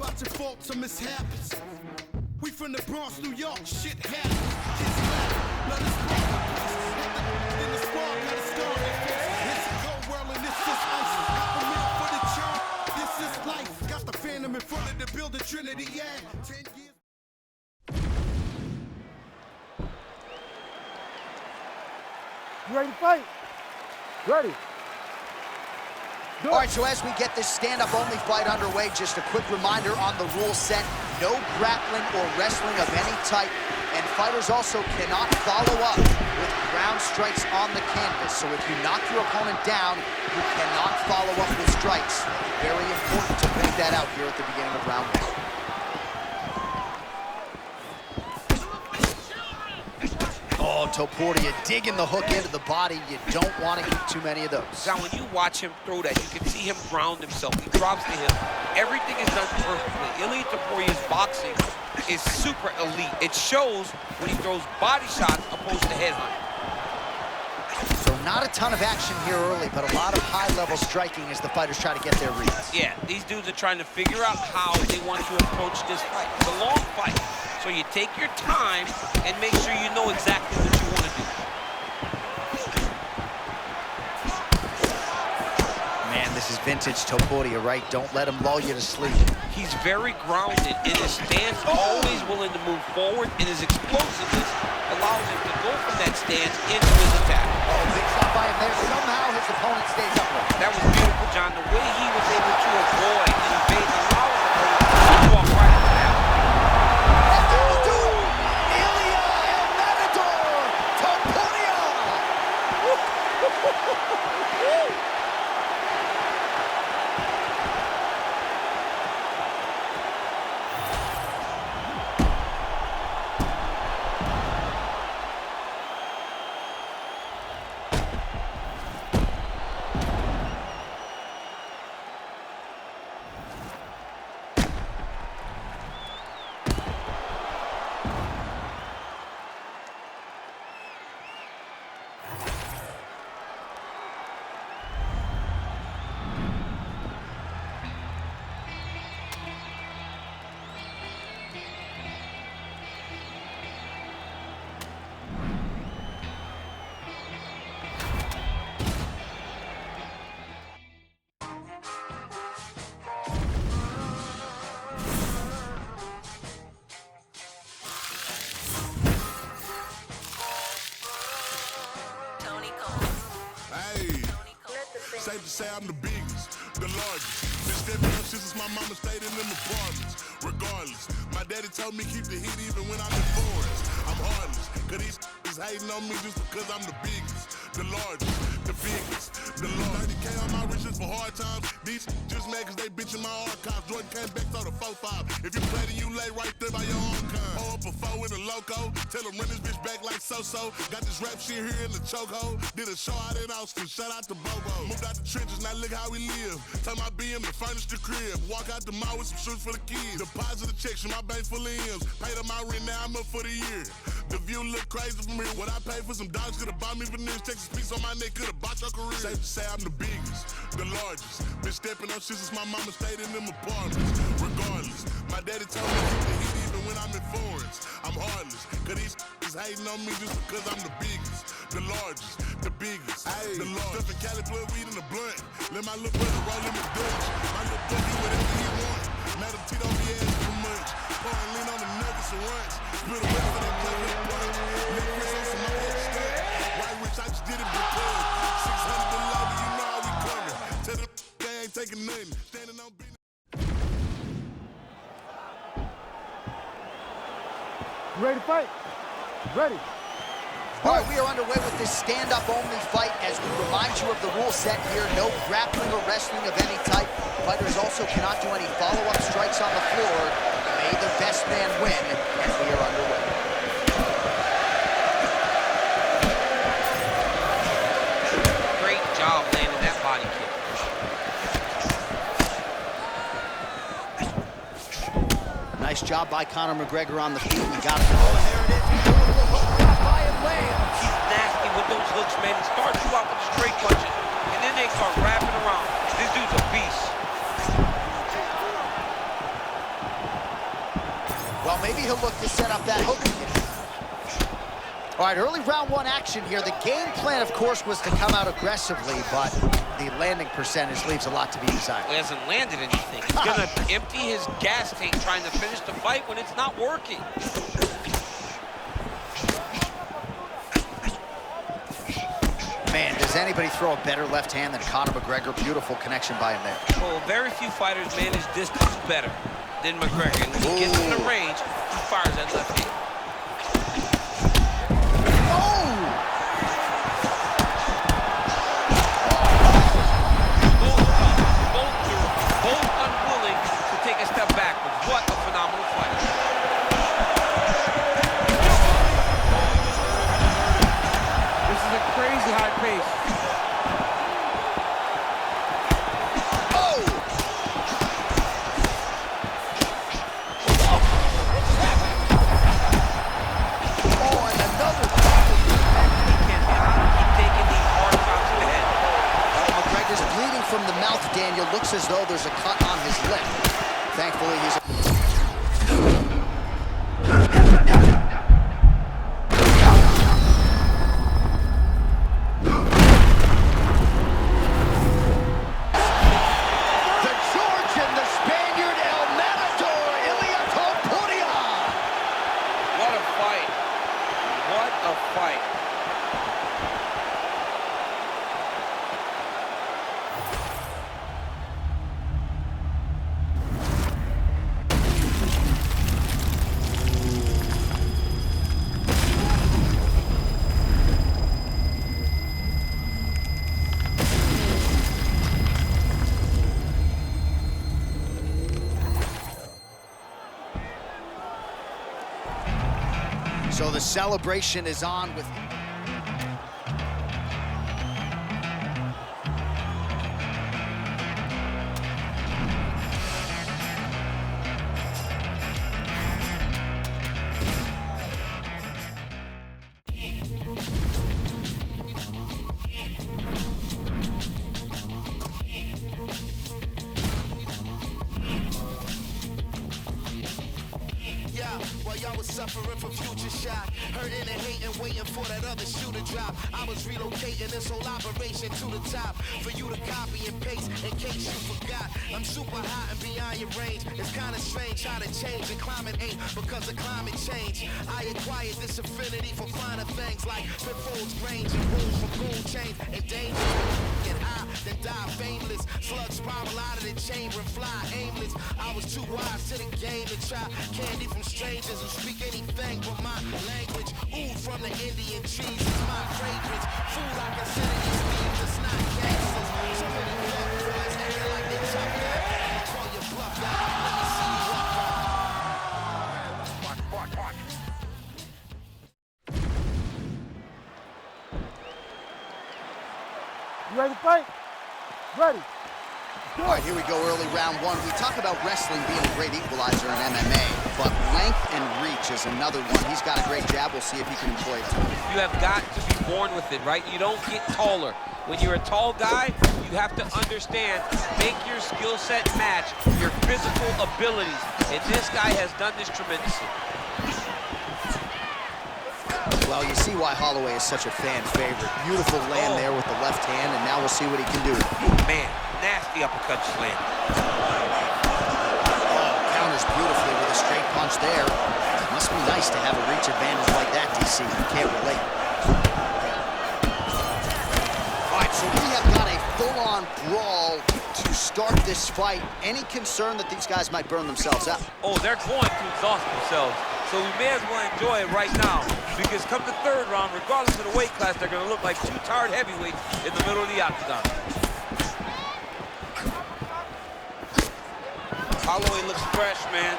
about your faults or mishaps. We from the Bronx, New York, shit happens. Kids laugh, let us spark the place. In the squad, got a star in their face. It's a cold world and this is ice. Half a minute for the charm, this is life. Got the Phantom in front of the building, Trinity, yeah. 10 years. You ready to fight? Ready. All right, so as we get this stand-up-only fight underway, just a quick reminder on the rule set: no grappling or wrestling of any type, and fighters also cannot follow up with ground strikes on the canvas. So if you knock your opponent down, you cannot follow up with strikes. Very important to point that out here at the beginning of round one. Oh, Topuria digging the hook into the body. You don't want to get too many of those. Now, when you watch him throw that, you can see him ground himself. He drops the hip. Everything is done perfectly. Ilia Topuria's boxing is super elite. It shows when he throws body shots opposed to head hunting. So not a ton of action here early, but a lot of high-level striking as the fighters try to get their reads. Yeah, these dudes are trying to figure out how they want to approach this fight. It's a long fight, so you take your time and make sure you know exactly what you want to do. Man, this is vintage Topuria, right? Don't let him lull you to sleep. He's very grounded in his stance, always willing to move forward, and his explosiveness allows him to go from that stance into his attack. Oh, big shot by him there. Somehow his opponent stays upright. That was beautiful, John. The way he was able to avoid and evade the power to walk right into that. And that will do it. Ilia El Matador Topuria. Safe to say I'm the biggest, the largest. Been stepping up since my mama stayed in them apartments. Regardless, my daddy told me keep the heat even when I'm in foreigns. I'm heartless, cause these is hating on me just because I'm the biggest, the largest, the biggest, the largest. 30K on my riches for hard times. These just mad cause they bitching my archives. Jordan came back, throw the 4-5. If you play then you lay right there by your own kind. Pull up a 4 in a loco, tell him run this bitch back like so-so. Got this rap shit here in the chokehold. Did a show out in Austin, shout out to Bobo. Moved out the trenches, now look how we live. Tell my BM to furnish the crib. Walk out the mall with some shoes for the kids. Deposit the checks from my bank full of M's. Paid up my rent, now I'm up for the year. The view look crazy from here. What I paid for some dogs could've bought me veneers. Texas piece on my neck could've bought your career. Safe to say I'm the biggest, the largest. Been stepping up since my mama stayed in them apartments. Regardless, my daddy told me keep the heat even when I'm in foreigns. I'm heartless, cause these is hating on me just because I'm the biggest, the largest, the biggest, the largest. Stuffing Cali, put weed in the blunt. Let my little brother roll in the Dutch. My little boy do whatever he want. Madam T don't be asking for much. Pour and lean on the nuggets and runs. Split a whip for that play with the punch. Nick Chris on some other stuff. White Rich, I just did it because 600 below, you know how we coming. Tell them they ain't taking nothing. Standing on business. You ready to fight? Ready. All right, we are underway with this stand-up-only fight. As we remind you of the rule set here, no grappling or wrestling of any type. Fighters also cannot do any follow-up strikes on the floor. May the best man win, and we are underway. Great job landing that body kick. Nice job by Conor McGregor on the feet. We got it. Oh, there it is. He's nasty with those hooks, man. He starts you out with straight punches, and then they start wrapping around. This dude's a beast. to look to set up that hook again. All right, early round one action here. The game plan, of course, was to come out aggressively, but the landing percentage leaves a lot to be desired. He hasn't landed anything. He's gonna empty his gas tank trying to finish the fight when it's not working. Man, does anybody throw a better left hand than Conor McGregor? Beautiful connection by him there. Well, very few fighters manage distance better than McGregor. And when he gets in the range, he fires that left hand. From the mouth, Daniel, looks as though there's a cut on his lip. Thankfully, he's... The Georgian, the Spaniard, El Matador, Ilia Topuria. What a fight. What a fight. So the celebration is on with... While y'all was suffering from future shock, hurting and hating, waiting for that other shoe to drop. I was relocating this whole operation to the top for you to copy and paste in case you forgot. I'm super hot and beyond your range. It's kind of strange how to change and climate ain't because of climate change. I acquired this affinity for finer things like pitfalls, grains, and rules from gold chains and danger. Get high, then die fameless. Slugs spiral out of the chamber and fly aimless. I was too wise to the game to try candy from strangers who speak anything but my language. Ooh, from the Indian trees is my fragrance. Food I consider these thieves, it's not gangsters. So many fuck boys acting like they tough. Call your bluff, y'all. Let me see you walk. You ready to fight? Ready. All right, here we go, early round one. We talk about wrestling being a great equalizer in MMA, but length and reach is another one. He's got a great jab. We'll see if he can employ it. You have got to be born with it, right? You don't get taller. When you're a tall guy, you have to understand, make your skill set match your physical abilities. And this guy has done this tremendously. Well, you see why Holloway is such a fan favorite. Beautiful land there with the left hand, and now we'll see what he can do. Man, nasty uppercut slam. Oh, counters beautifully with a straight punch there. Must be nice to have a reach advantage like that, DC. You can't relate. All right, so we have got a full-on brawl to start this fight. Any concern that these guys might burn themselves out? Oh, they're going to exhaust themselves. So we may as well enjoy it right now, because come the third round, regardless of the weight class, they're going to look like two tired heavyweights in the middle of the octagon. Holloway looks fresh, man.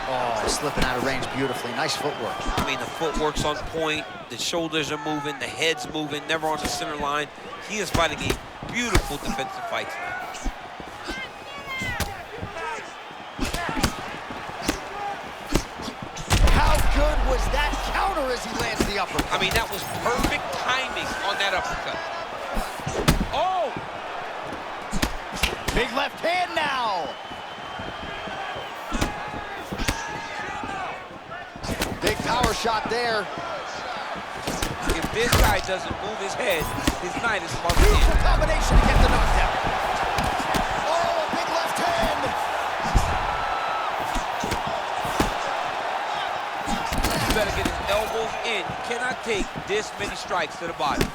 Oh, slipping out of range beautifully. Nice footwork. I mean, the footwork's on point, the shoulders are moving, the head's moving, never on the center line. He is fighting a beautiful defensive fight tonight. Good was that counter as he lands the uppercut. I mean, that was perfect timing on that uppercut. Oh! Big left hand now. Power shot there. If this guy doesn't move his head, his night is about to Beautiful end. combination to get the knockdown. Oh, a big left hand. You better get his elbows in. You cannot take this many strikes to the body.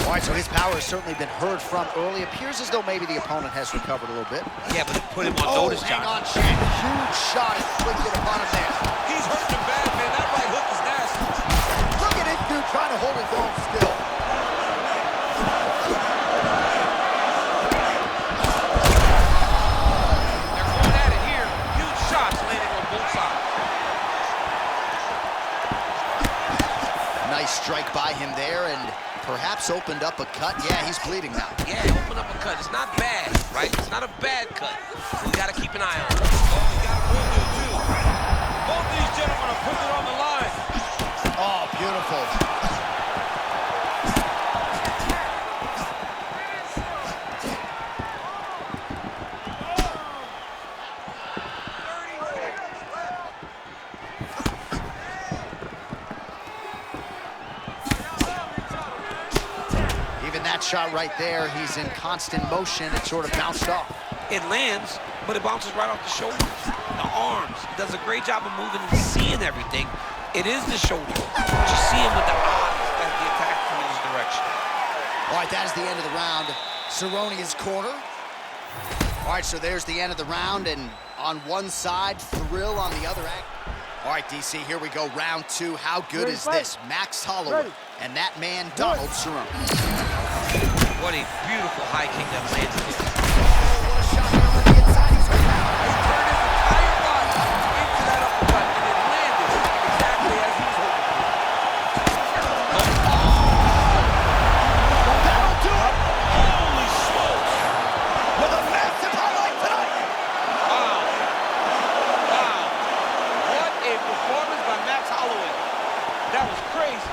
All right, so his power has certainly been heard from early. Appears as though maybe the opponent has recovered a little bit. Yeah, but put him on notice, hang John. on, Shank. Huge shot inflicted upon him there. He's hurting him bad, man. That right hook is nasty. Look at this dude trying to hold his own still. They're going at it here. Huge shots landing on both sides. Nice strike by him there, and perhaps opened up a cut. Yeah, he's bleeding now. Yeah, open up a cut. It's not bad, right? It's not a bad cut. So we got to keep an eye on it. Oh, we got a move there, too. Both these gentlemen are putting it on the line. Oh, beautiful. Even that shot right there, he's in constant motion. It sort of bounced off. It lands, but it bounces right off the shoulders, the arms. He does a great job of moving and seeing everything. It is the shoulder. But you see him with the eyes as the attack comes in his direction. All right, that is the end of the round. Cerrone is corner. All right, so there's the end of the round, and on one side, Thrill on the other. All right, DC, here we go, round two. How good is this? Max Holloway and that man, Donald Cerrone. What a beautiful high kick that landed here. What a shot here on the inside. He's hurt now. He turned his entire body into that uppercut, and it landed exactly as he was hoping for. That'll do it. Holy smokes! With a massive highlight tonight. Wow. Wow. What a performance by Max Holloway. That was crazy.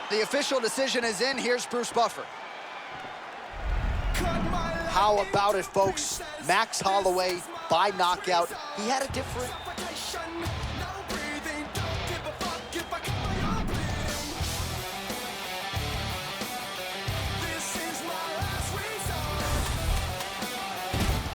The official decision is in. Here's Bruce Buffer. How about it, folks? Max Holloway by knockout. He had a different